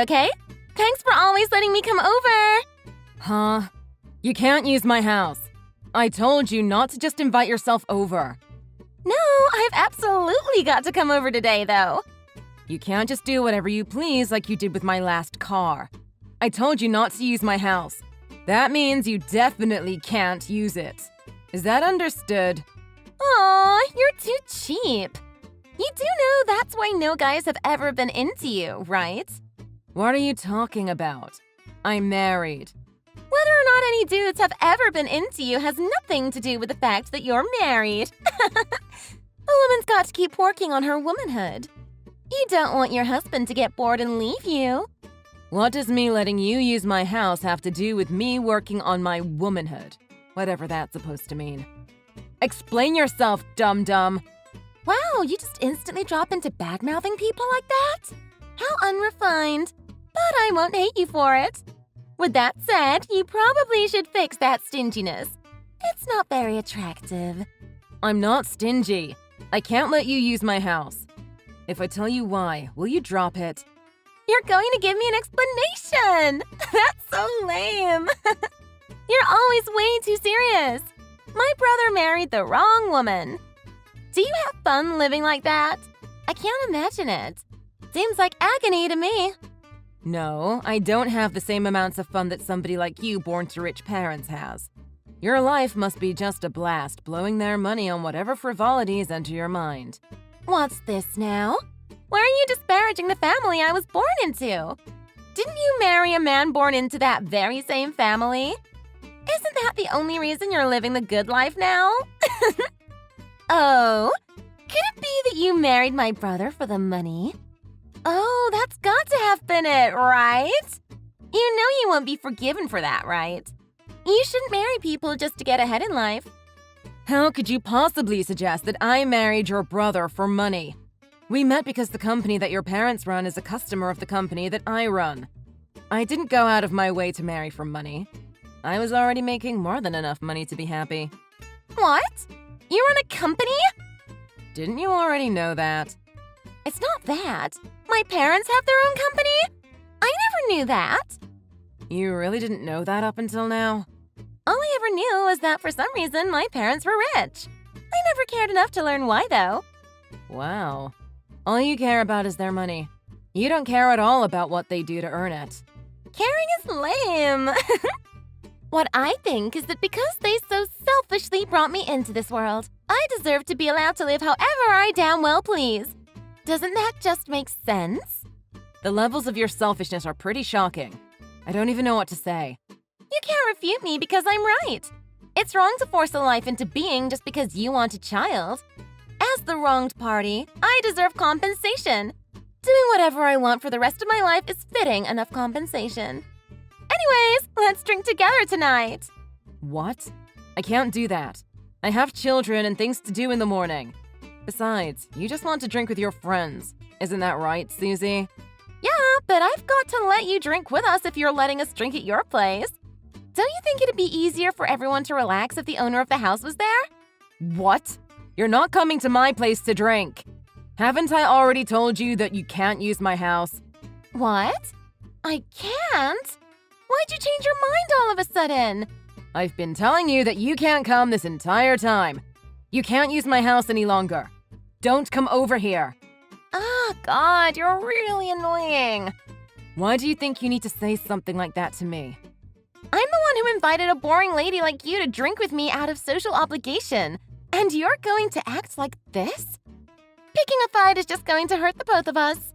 Okay? Thanks for always letting me come over. Huh? You can't use my house. I told you not to just invite yourself over. No, I've absolutely got to come over today, though. You can't just do whatever you please like you did with my last car. I told you not to use my house. That means you definitely can't use it. Is that understood? Aw, you're too cheap. You do know that's why no guys have ever been into you, right? What are you talking about? I'm married. Whether or not any dudes have ever been into you has nothing to do with the fact that you're married. A woman's got to keep working on her womanhood. You don't want your husband to get bored and leave you. What does me letting you use my house have to do with me working on my womanhood? Whatever that's supposed to mean. Explain yourself, dum-dum. Wow, you just instantly drop into bad-mouthing people like that? How unrefined. But I won't hate you for it. With that said, you probably should fix that stinginess. It's not very attractive. I'm not stingy. I can't let you use my house. If I tell you why, will you drop it? You're going to give me an explanation! That's so lame! You're always way too serious. My brother married the wrong woman. Do you have fun living like that? I can't imagine it. Seems like agony to me. No, I don't have the same amounts of fun that somebody like you born to rich parents has. Your life must be just a blast, blowing their money on whatever frivolities enter your mind. What's this now? Why are you disparaging the family I was born into? Didn't you marry a man born into that very same family? Isn't that the only reason you're living the good life now? Oh, could it be that you married my brother for the money? Oh, that's got to have been it, right? You know you won't be forgiven for that, right? You shouldn't marry people just to get ahead in life. How could you possibly suggest that I married your brother for money? We met because the company that your parents run is a customer of the company that I run. I didn't go out of my way to marry for money. I was already making more than enough money to be happy. What? You run a company? Didn't you already know that? It's not that. My parents have their own company? I never knew that. You really didn't know that up until now? All I ever knew was that for some reason my parents were rich. I never cared enough to learn why, though. Wow. All you care about is their money. You don't care at all about what they do to earn it. Caring is lame. What I think is that because they so selfishly brought me into this world, I deserve to be allowed to live however I damn well please. Doesn't that just make sense? The levels of your selfishness are pretty shocking. I don't even know what to say. You can't refute me because I'm right. It's wrong to force a life into being just because you want a child. As the wronged party, I deserve compensation. Doing whatever I want for the rest of my life is fitting enough compensation. Anyways, let's drink together tonight. What? I can't do that. I have children and things to do in the morning. Besides, you just want to drink with your friends. Isn't that right, Susie? Yeah, but I've got to let you drink with us if you're letting us drink at your place. Don't you think it'd be easier for everyone to relax if the owner of the house was there? What? You're not coming to my place to drink. Haven't I already told you that you can't use my house? What? I can't? Why'd you change your mind all of a sudden? I've been telling you that you can't come this entire time. You can't use my house any longer. Don't come over here. Ah, God, you're really annoying. Why do you think you need to say something like that to me? I'm the one who invited a boring lady like you to drink with me out of social obligation. And you're going to act like this? Picking a fight is just going to hurt the both of us.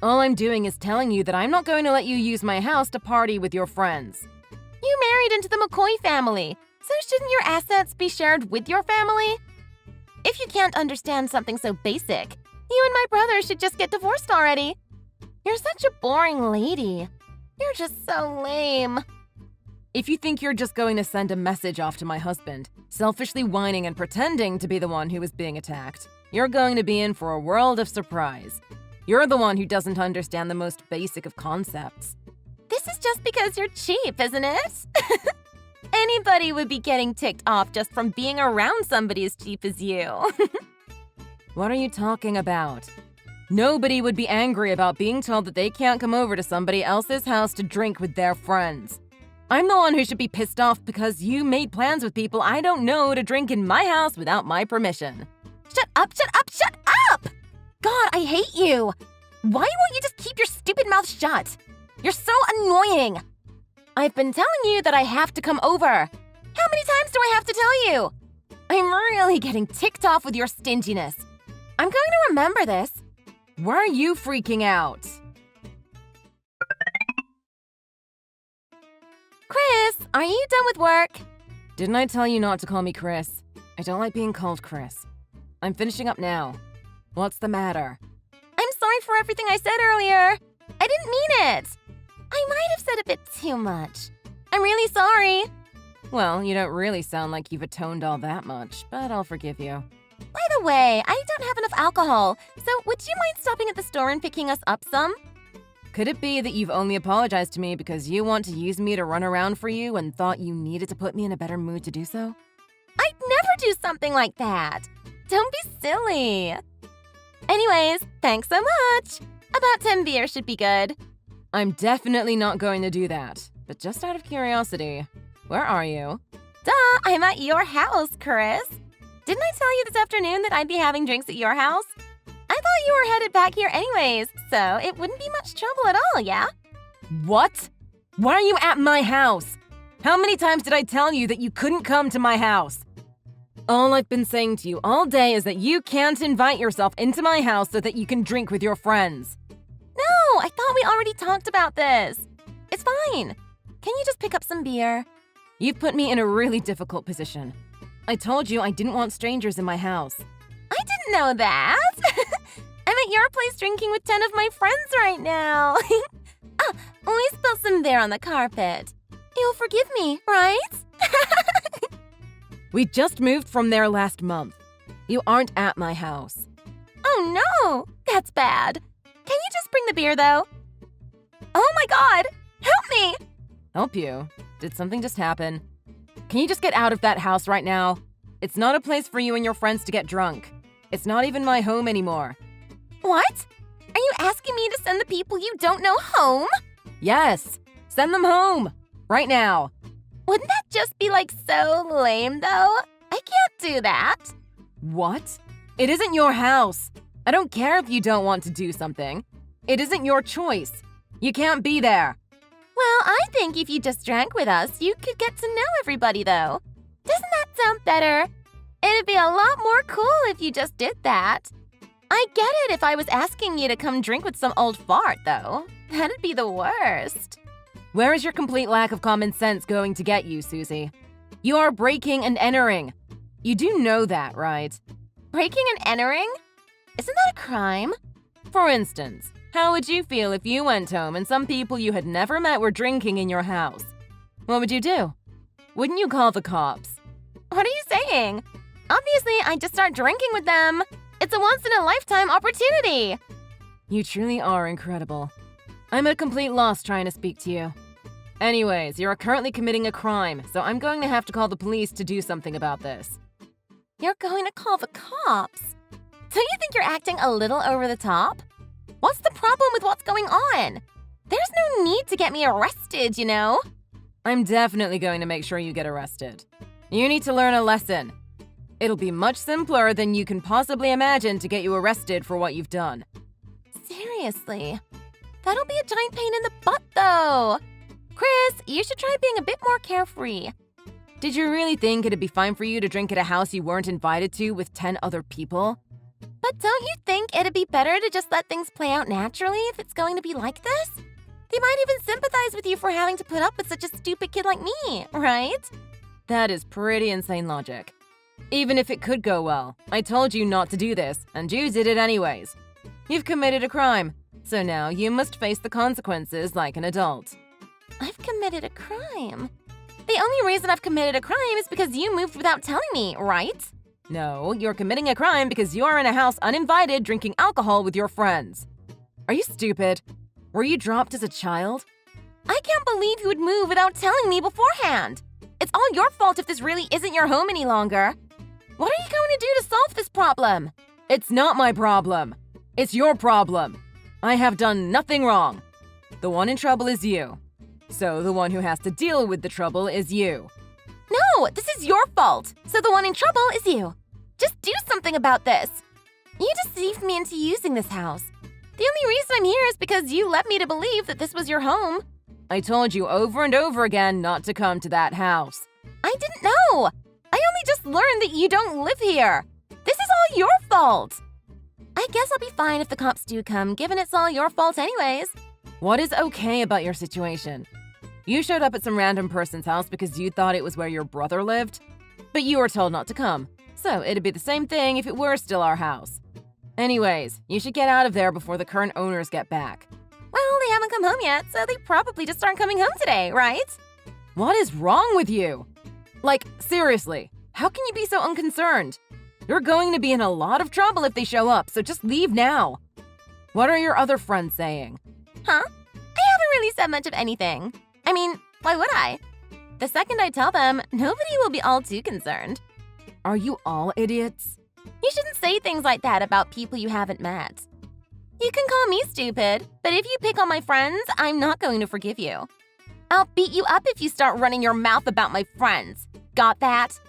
All I'm doing is telling you that I'm not going to let you use my house to party with your friends. You married into the McCoy family, so shouldn't your assets be shared with your family? If you can't understand something so basic, you and my brother should just get divorced already. You're such a boring lady. You're just so lame. If you think you're just going to send a message off to my husband, selfishly whining and pretending to be the one who is being attacked, you're going to be in for a world of surprise. You're the one who doesn't understand the most basic of concepts. This is just because you're cheap, isn't it? Anybody would be getting ticked off just from being around somebody as cheap as you. What are you talking about? Nobody would be angry about being told that they can't come over to somebody else's house to drink with their friends. I'm the one who should be pissed off because you made plans with people I don't know to drink in my house without my permission. Shut up, shut up, shut up! God, I hate you! Why won't you just keep your stupid mouth shut? You're so annoying! I've been telling you that I have to come over. How many times do I have to tell you? I'm really getting ticked off with your stinginess. I'm going to remember this. Why are you freaking out? Chris, are you done with work? Didn't I tell you not to call me Chris? I don't like being called Chris. I'm finishing up now. What's the matter? I'm sorry for everything I said earlier. I didn't mean it. I might have said a bit too much. I'm really sorry. Well, you don't really sound like you've atoned all that much, but I'll forgive you. By the way, I don't have enough alcohol, so would you mind stopping at the store and picking us up some? Could it be that you've only apologized to me because you want to use me to run around for you and thought you needed to put me in a better mood to do so? I'd never do something like that. Don't be silly. Anyways, thanks so much. About 10 beers should be good. I'm definitely not going to do that. But just out of curiosity, where are you? Duh, I'm at your house, Chris. Didn't I tell you this afternoon that I'd be having drinks at your house? I thought you were headed back here anyways, so it wouldn't be much trouble at all, yeah? What? Why are you at my house? How many times did I tell you that you couldn't come to my house? All I've been saying to you all day is that you can't invite yourself into my house so that you can drink with your friends. No, I thought we already talked about this. It's fine. Can you just pick up some beer? You've put me in a really difficult position. I told you I didn't want strangers in my house. I didn't know that. I'm at your place drinking with 10 of my friends right now. We spilled some beer on the carpet. You'll forgive me, right? We just moved from there last month. You aren't at my house. Oh no, that's bad. Can you just bring the beer though? Oh my god, help me! Help you? Did something just happen? Can you just get out of that house right now? It's not a place for you and your friends to get drunk. It's not even my home anymore. What? Are you asking me to send the people you don't know home? Yes, send them home, right now. Wouldn't that just be like so lame though? I can't do that. What? It isn't your house. I don't care if you don't want to do something. It isn't your choice. You can't be there. Well, I think if you just drank with us, you could get to know everybody though. Doesn't that sound better? It'd be a lot more cool if you just did that. I get it if I was asking you to come drink with some old fart though. That'd be the worst. Where is your complete lack of common sense going to get you, Susie? You are breaking and entering. You do know that, right? Breaking and entering? Isn't that a crime? For instance, how would you feel if you went home and some people you had never met were drinking in your house? What would you do? Wouldn't you call the cops? What are you saying? Obviously, I'd just start drinking with them. It's a once-in-a-lifetime opportunity. You truly are incredible. I'm at a complete loss trying to speak to you. Anyways, you're currently committing a crime, so I'm going to have to call the police to do something about this. You're going to call the cops? Don't you think you're acting a little over the top? What's the problem with what's going on? There's no need to get me arrested, you know? I'm definitely going to make sure you get arrested. You need to learn a lesson. It'll be much simpler than you can possibly imagine to get you arrested for what you've done. Seriously? That'll be a giant pain in the butt, though. Chris, you should try being a bit more carefree. Did you really think it'd be fine for you to drink at a house you weren't invited to with 10 other people? But don't you think it'd be better to just let things play out naturally if it's going to be like this? They might even sympathize with you for having to put up with such a stupid kid like me, right? That is pretty insane logic. Even if it could go well, I told you not to do this, and you did it anyways. You've committed a crime, so now you must face the consequences like an adult. I've committed a crime. The only reason I've committed a crime is because you moved without telling me, right? No, you're committing a crime because you're in a house uninvited drinking alcohol with your friends. Are you stupid? Were you dropped as a child? I can't believe you would move without telling me beforehand. It's all your fault if this really isn't your home any longer. What are you going to do to solve this problem? It's not my problem. It's your problem. I have done nothing wrong. The one in trouble is you. So the one who has to deal with the trouble is you. No, this is your fault. So the one in trouble is you. Just do something about this. You deceived me into using this house. The only reason I'm here is because you led me to believe that this was your home. I told you over and over again not to come to that house. I didn't know. I only just learned that you don't live here. This is all your fault. I guess I'll be fine if the cops do come, given it's all your fault anyways. What is okay about your situation? You showed up at some random person's house because you thought it was where your brother lived, but you were told not to come. So it'd be the same thing if it were still our house. Anyways, you should get out of there before the current owners get back. Well, they haven't come home yet, so they probably just aren't coming home today, right? What is wrong with you? Like, seriously, how can you be so unconcerned? You're going to be in a lot of trouble if they show up, so just leave now. What are your other friends saying? Huh? I haven't really said much of anything. I mean, why would I? The second I tell them, nobody will be all too concerned. Are you all idiots? You shouldn't say things like that about people you haven't met. You can call me stupid, but if you pick on my friends, I'm not going to forgive you. I'll beat you up if you start running your mouth about my friends. Got that?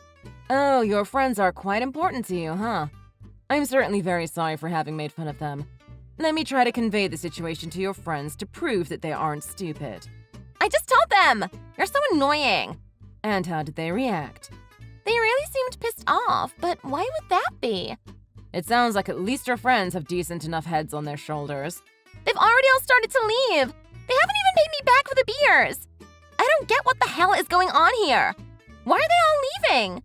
Oh, your friends are quite important to you, huh? I'm certainly very sorry for having made fun of them. Let me try to convey the situation to your friends to prove that they aren't stupid. I just told them! You're so annoying. And how did they react? They really seemed pissed off, but why would that be? It sounds like at least your friends have decent enough heads on their shoulders. They've already all started to leave. They haven't even paid me back for the beers. I don't get what the hell is going on here. Why are they all leaving?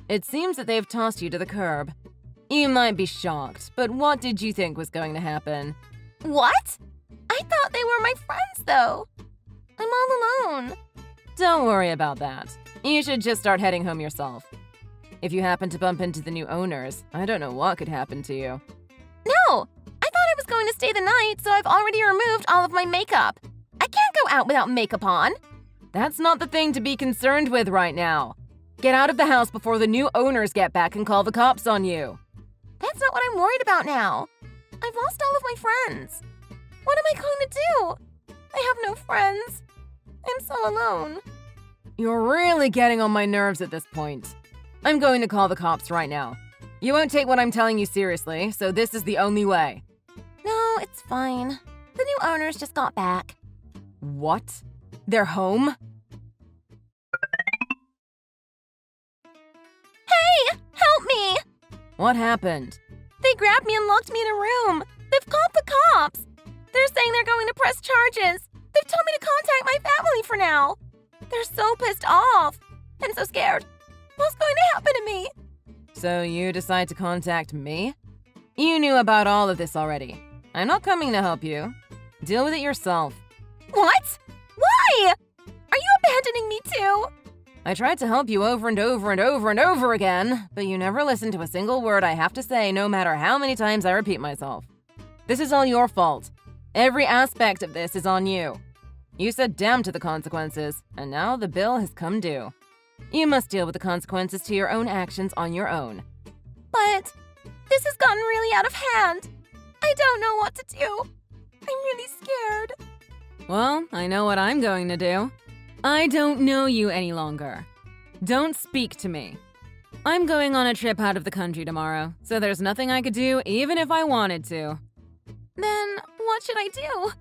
It seems that they've tossed you to the curb. You might be shocked, but what did you think was going to happen? What? I thought they were my friends, though. I'm all alone. Don't worry about that. You should just start heading home yourself. If you happen to bump into the new owners, I don't know what could happen to you. No! I thought I was going to stay the night, so I've already removed all of my makeup. I can't go out without makeup on. That's not the thing to be concerned with right now. Get out of the house before the new owners get back and call the cops on you. That's not what I'm worried about now. I've lost all of my friends. What am I going to do? I have no friends. I'm so alone. You're really getting on my nerves at this point. I'm going to call the cops right now. You won't take what I'm telling you seriously, so this is the only way. No, it's fine. The new owners just got back. What? They're home? Hey! Help me! What happened? They grabbed me and locked me in a room. They've called the cops. They're saying they're going to press charges. They've told me to contact my family for now. They're so pissed off. I'm so scared. What's going to happen to me? So you decide to contact me? You knew about all of this already. I'm not coming to help you. Deal with it yourself. What? Why? Are you abandoning me too? I tried to help you over and over and over and over again, but you never listened to a single word I have to say, no matter how many times I repeat myself. This is all your fault. Every aspect of this is on you. You said damn to the consequences, and now the bill has come due. You must deal with the consequences to your own actions on your own. But this has gotten really out of hand. I don't know what to do. I'm really scared. Well, I know what I'm going to do. I don't know you any longer. Don't speak to me. I'm going on a trip out of the country tomorrow, so there's nothing I could do even if I wanted to. Then what should I do?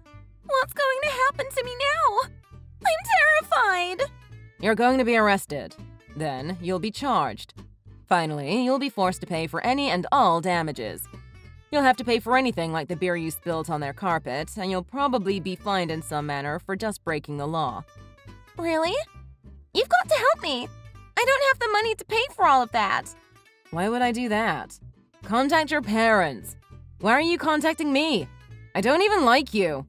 What's going to happen to me now? I'm terrified. You're going to be arrested. Then you'll be charged. Finally, you'll be forced to pay for any and all damages. You'll have to pay for anything like the beer you spilled on their carpet, and you'll probably be fined in some manner for just breaking the law. Really? You've got to help me. I don't have the money to pay for all of that. Why would I do that? Contact your parents. Why are you contacting me? I don't even like you.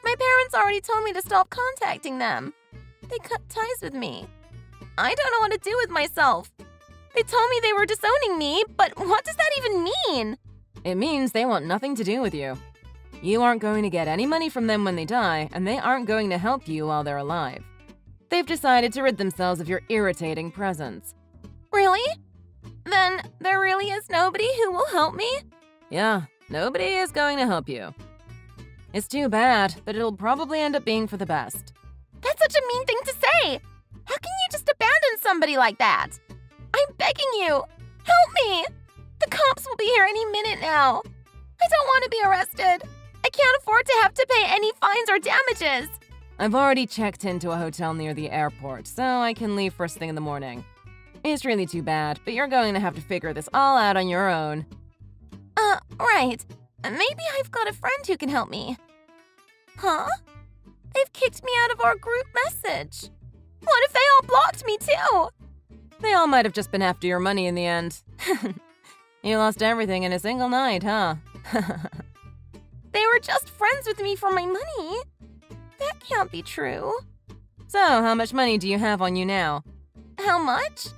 My parents already told me to stop contacting them. They cut ties with me. I don't know what to do with myself. They told me they were disowning me, but what does that even mean? It means they want nothing to do with you. You aren't going to get any money from them when they die, and they aren't going to help you while they're alive. They've decided to rid themselves of your irritating presence. Really? Then there really is nobody who will help me? Yeah, Nobody is going to help you. It's too bad, but it'll probably end up being for the best. That's such a mean thing to say! How can you just abandon somebody like that? I'm begging you! Help me! The cops will be here any minute now. I don't want to be arrested. I can't afford to have to pay any fines or damages. I've already checked into a hotel near the airport, so I can leave first thing in the morning. It's really too bad, but you're going to have to figure this all out on your own. Right. Maybe I've got a friend who can help me. Huh? They've kicked me out of our group message. What if they all blocked me too? They all might have just been after your money in the end. You lost everything in a single night, huh? They were just friends with me for my money. That can't be true. So, how much money do you have on you now? How much?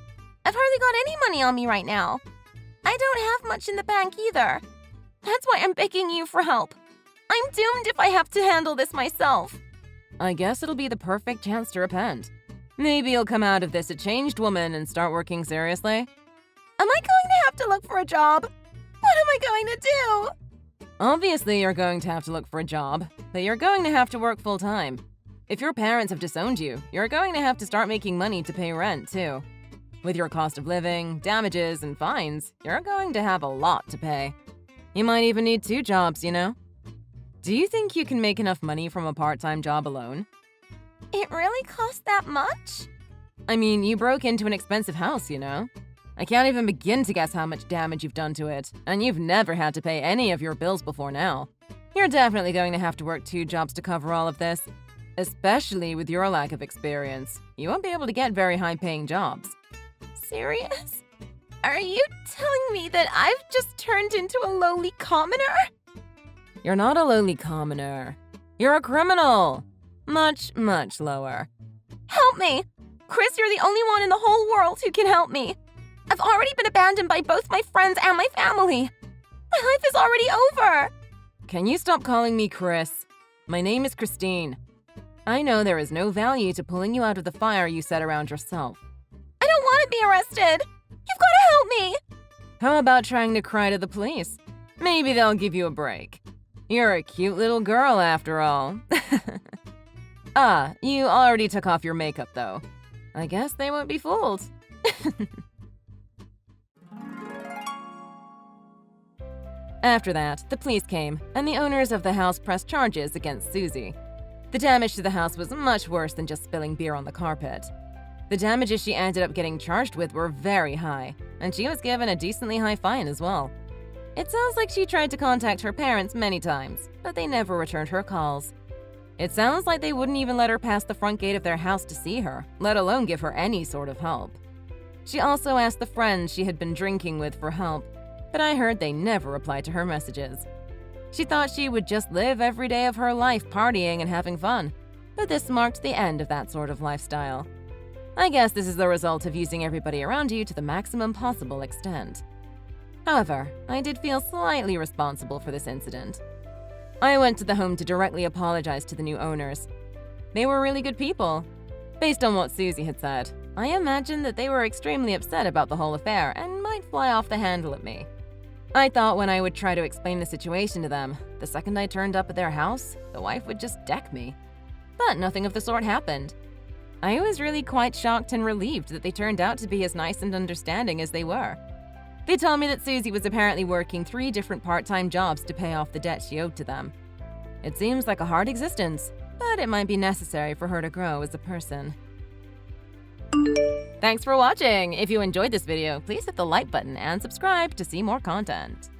I've hardly got any money on me right now. I don't have much in the bank either. That's why I'm begging you for help. I'm doomed if I have to handle this myself. I guess it'll be the perfect chance to repent. Maybe you'll come out of this a changed woman and start working seriously. Am I going to have to look for a job? What am I going to do? Obviously, you're going to have to look for a job, but you're going to have to work full-time. If your parents have disowned you, you're going to have to start making money to pay rent, too. With your cost of living, damages, and fines, you're going to have a lot to pay. You might even need 2 jobs, you know? Do you think you can make enough money from a part-time job alone? It really costs that much? I mean, you broke into an expensive house, you know? I can't even begin to guess how much damage you've done to it, and you've never had to pay any of your bills before now. You're definitely going to have to work 2 jobs to cover all of this. Especially with your lack of experience. You won't be able to get very high-paying jobs. Serious? Are you telling me that I've just turned into a lowly commoner? You're not a lowly commoner. You're a criminal. Much, much lower. Help me! Chris, you're the only one in the whole world who can help me. I've already been abandoned by both my friends and my family. My life is already over. Can you stop calling me Chris? My name is Christine. I know there is no value to pulling you out of the fire you set around yourself. I don't want to be arrested. You've got to help me. How about trying to cry to the police? Maybe they'll give you a break. You're a cute little girl after all. You already took off your makeup though. I guess they won't be fooled. After that, the police came, and the owners of the house pressed charges against Susie. The damage to the house was much worse than just spilling beer on the carpet. The damages she ended up getting charged with were very high, and she was given a decently high fine as well. It sounds like she tried to contact her parents many times, but they never returned her calls. It sounds like they wouldn't even let her pass the front gate of their house to see her, let alone give her any sort of help. She also asked the friends she had been drinking with for help, but I heard they never replied to her messages. She thought she would just live every day of her life partying and having fun, but this marked the end of that sort of lifestyle. I guess this is the result of using everybody around you to the maximum possible extent. However, I did feel slightly responsible for this incident. I went to the home to directly apologize to the new owners. They were really good people. Based on what Susie had said, I imagined that they were extremely upset about the whole affair and might fly off the handle at me. I thought when I would try to explain the situation to them, the second I turned up at their house, the wife would just deck me. But nothing of the sort happened. I was really quite shocked and relieved that they turned out to be as nice and understanding as they were. They told me that Susie was apparently working 3 different part-time jobs to pay off the debt she owed to them. It seems like a hard existence, but it might be necessary for her to grow as a person. Thanks for watching! If you enjoyed this video, please hit the like button and subscribe to see more content.